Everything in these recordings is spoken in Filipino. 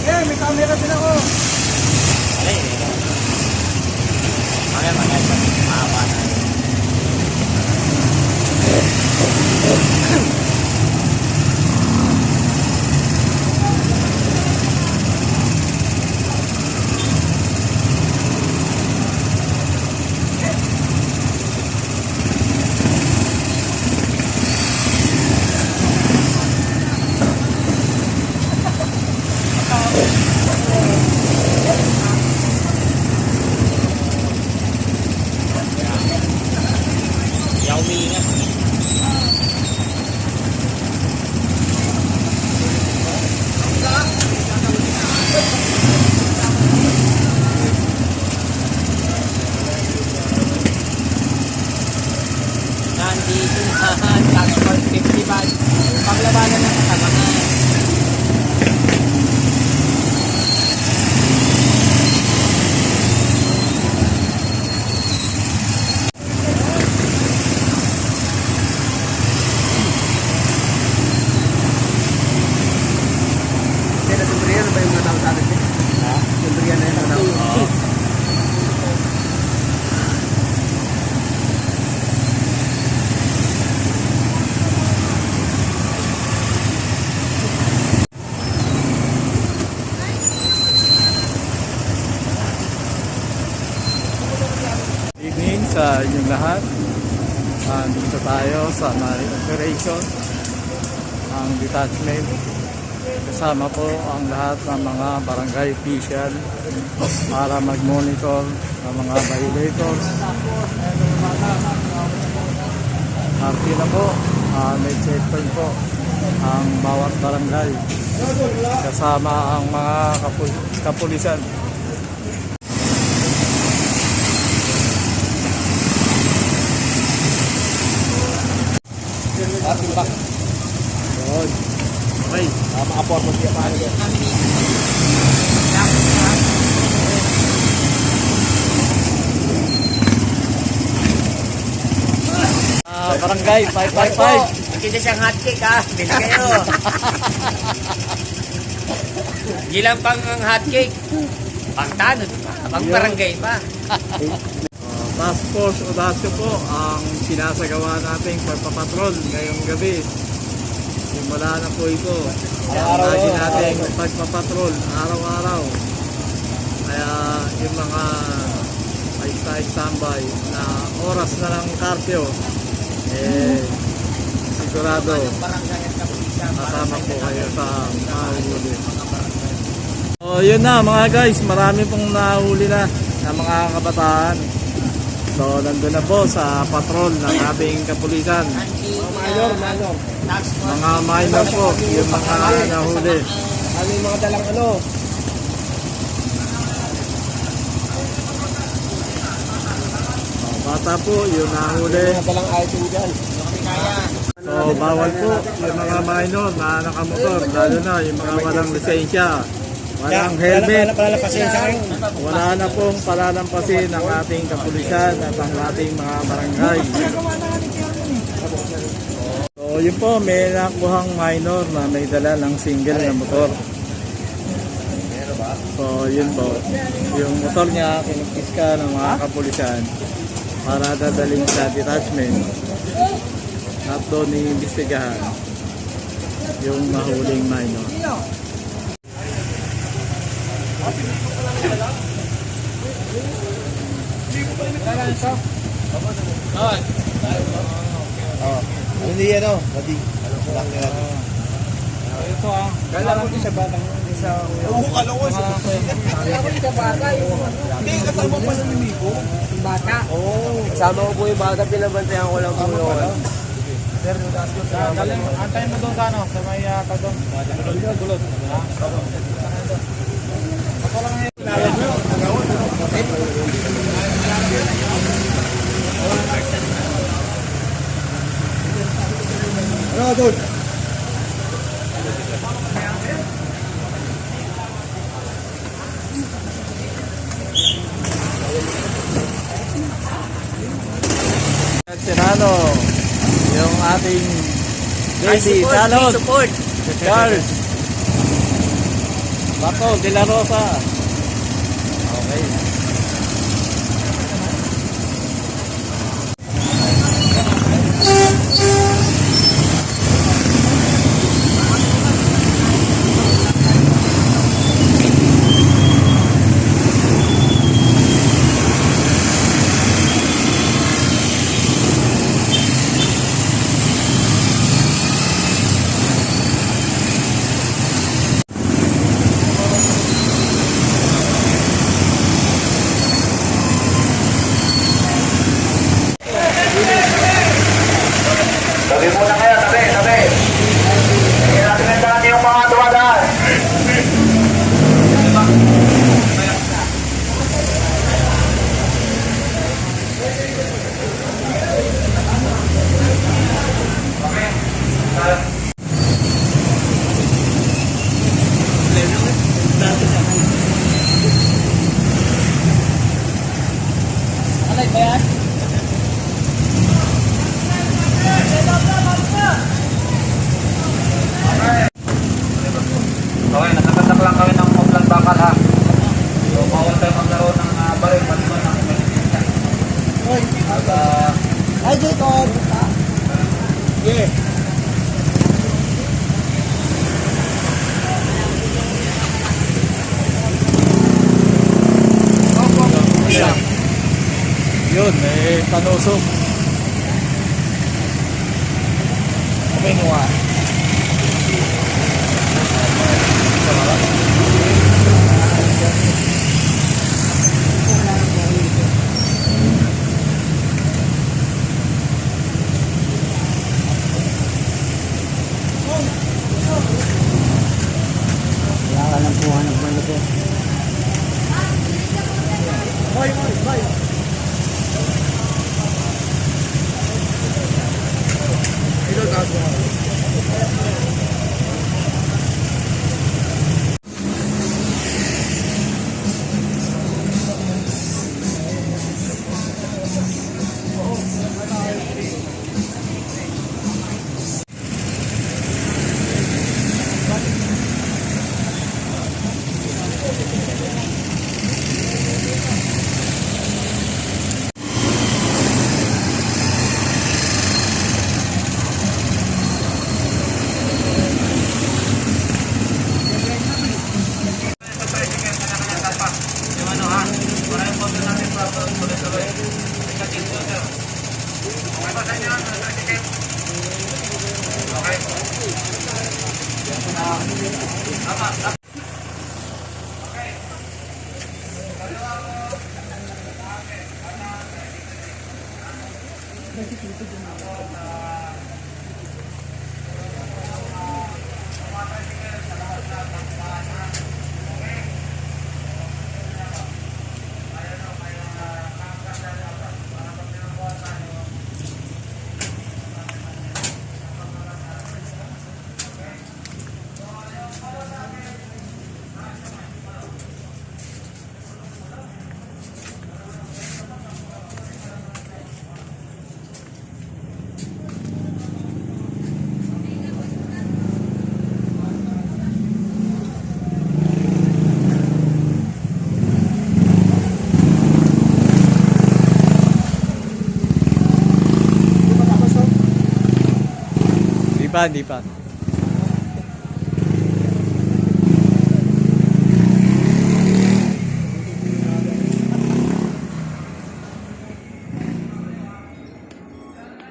Eh, may camera din ako. Alay, mahaba na. Nandito na transport 50 bags. Panglabanan ng kasamahan. Kaya sumbriyan ba yung mga tao sa atin? Ha? Sumbriyan na yung mga tao. Oo. Evening sa inyong lahat. Dito tayo sa may operation ang detachment. Kasama po ang lahat ng mga barangay official para mag-monitor ng mga violators. Party na po, may checkpoint po ang bawat barangay. Kasama ang mga kapulisan. Timbak. Yun. Okay. Maka-afford mo siya paano yan. Barangay 555. Nakita siyang hotcake ha. Bili kayo. Gilang pang ang hotcake. Pang tanod pa. Pang barangay pa. Task Force Audacio po ang sinasagawa nating pagpapatrol ngayong gabi. Simula na po ito. Lagi nating pagpapatrol araw-araw. Kaya yung mga standby na oras na lang curfew, sigurado kasama po kayo sa mahuli. So yun na mga guys, marami pong nahuli na ng mga kabataan. So, nandun na po sa patrol ng ating kapulisan. Minor. Mga minor po, yung mga nahuli. Ano yung mga dalang ano? Bata po, yung nahuli. Mga dalang item dyan. So, bawal po yung mga minor na nakamotor. Lalo na yung mga walang lisensya. Walang helmet. Wala na pong palalampasin ng ating kapulisan at ang ating mga barangay. So yun po, may nakuhang minor na may dala ng single na motor. So yun po, yung motor niya kinagpiska ng mga kapulisan para dadaling sa detachment at doon iimbestigahan yung mahuling minor. Hindi yan o. Madi. Ito Kala ko sa batang sa oo, kala ko sa bata. Hindi, kasama pa sa Mimigo. Bata? Oo. Kasama ko po yung bata, pinabantayan ko lang po yun. Sir, antayin mo doon sa ano, sa may tagong. Gulod. Ako lang ngayon. Ano doon? Serrano, yung ating lady, Salon, support. Charles. Bato, De La Rosa. Okay. Tabi muna kayo, tabi. Hindi natin nagdaan yung mga dumadaan. Alay ba yan? Okay, nakakandak lang kami ng moblang bakal ha. So, bawal tayo maglaro ng baril, maliban ng maliban. Ay, Jacob! Yeah. Yun, may panusok. Okay, nga. Wala ka lang kuha ng malaki. Bye. Ito, taas mo. Di pa.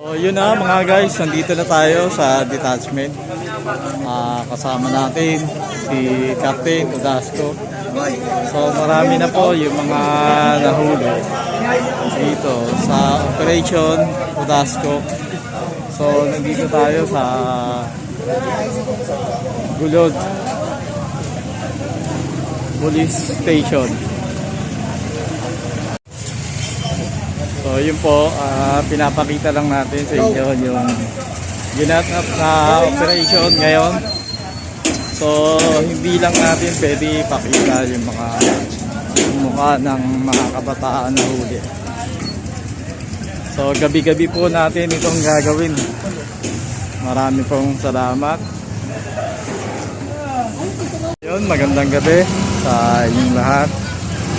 So yun na mga guys, nandito na tayo sa detachment. Kasama natin si Captain Odasco. So marami na po yung mga nahuli dito sa Operation Odasco. So nandito tayo sa Gulod Police Station. So yun po, pinapakita lang natin sa inyo yung ginanap na operation ngayon. So hindi lang natin pwede ipakita yung mga mukha ng mga kabataan na huli. So gabi-gabi po natin itong gagawin. Marami pong salamat. Yun, magandang gabi sa inyong lahat.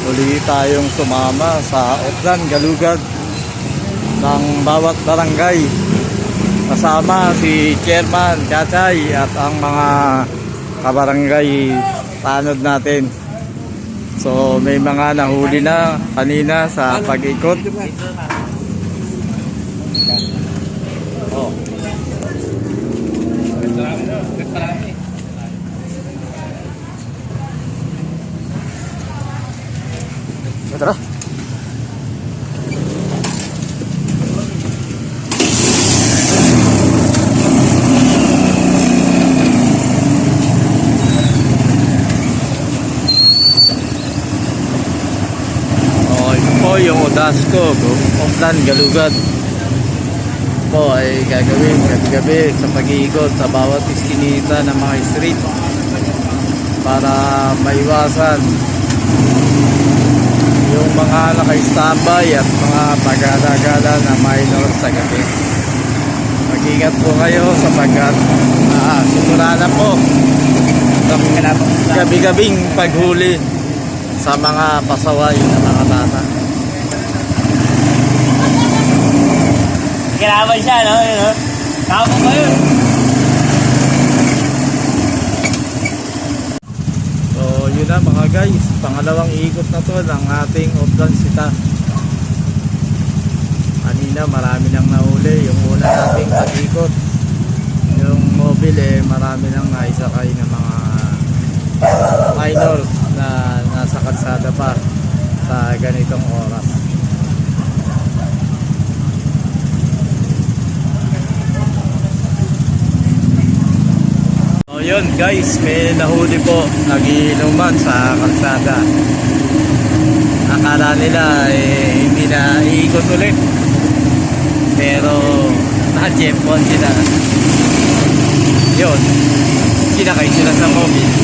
Muli tayong sumama sa Oplan, Galugad ng bawat barangay. Kasama si Chairman Chachay at ang mga kabarangay tanod natin. So may mga nahuli na kanina sa pag-ikot. Oh. Tara. Yung Odasco, Oplan, Galugad po ay gagawin gabi-gabi sa pag-iikot sa bawat iskinita ng mga street para maiwasan yung mga naka-standby at mga pag-alagala na minor sa gabi. Mag-ingat po kayo sapagkat simula na po gabi-gabing paghuli sa mga pasaway na mga bata. Kailangan siya, no? Yun, no? Tama ko yun. So yun na mga guys, pangalawang ikot na to ng ating Oplan Sita. Kanina marami nang nahuli. Yung una nating pag-ikot, yung mobile marami nang naisakay ng mga minors na nasa kalsada pa sa ganitong oras. So yun guys, may nahuli po, nagiinuman sa kalsada. Akala nila hindi na iikot ulit, pero na-jempon sila. Yun, kinakay sila sa mobile.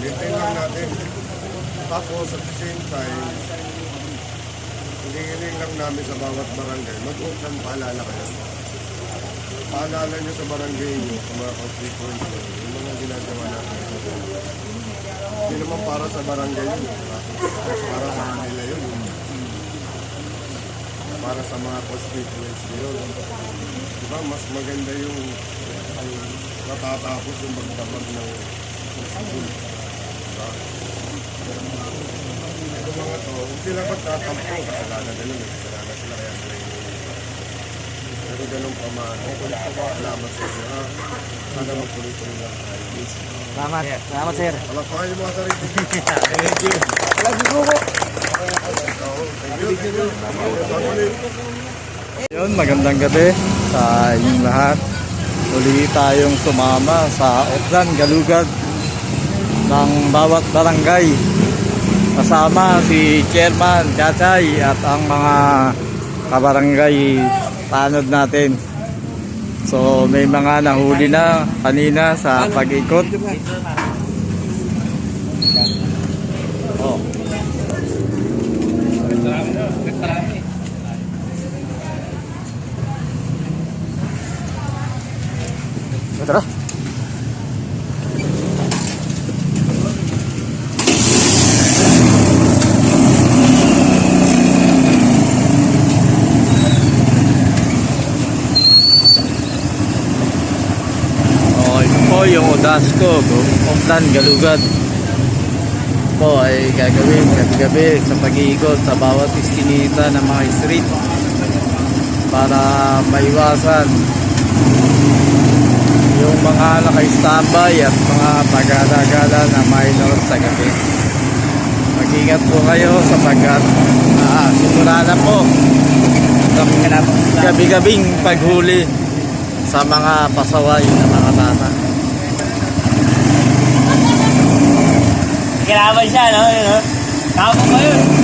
Maintain lang natin. Tapos at the same time, hinihiling lang namin sa bawat barangay, mag-off ng paalala kayo. Paalala nyo sa barangay nyo, sa mga constituents nyo, yung mga ginagawa natin. Hindi naman para sa barangay yun, para sa kanila yun. Para sa mga constituents nyo yun. Diba, mas maganda yung natatapos yung magdamag ng school. Ito mga to, kung sila magtatampo, kasalanan na nun, kasalanan sila kaya sila yung pero ganun pa man, salamat sa inyo ha. Sana magtuloy-tuloy lang tayo. Salamat, salamat sir. Alam pa kayo mga sarili. Thank you. Yun, magandang gabi sa inyong lahat. Muli tayong sumama sa Oplan, Galugad ng bawat barangay. Kasama si Chairman Chachay at ang mga kabarangay tanod natin. So may mga nahuli na kanina sa pag-ikot. Oh. Tara. Yung Odasco, Oplan, Galugad po ay gagawin gabi-gabi sa pag-iikot sa bawat iskinita ng mga street para maiwasan yung mga naka-standby at mga pag-alagala na minor sa gabi. Mag-ingat po kayo sapagkat simula na po gabi-gabing paghuli sa mga pasaway na mga bata. Kailangan siya, no? Yun, no? Tama ko yun.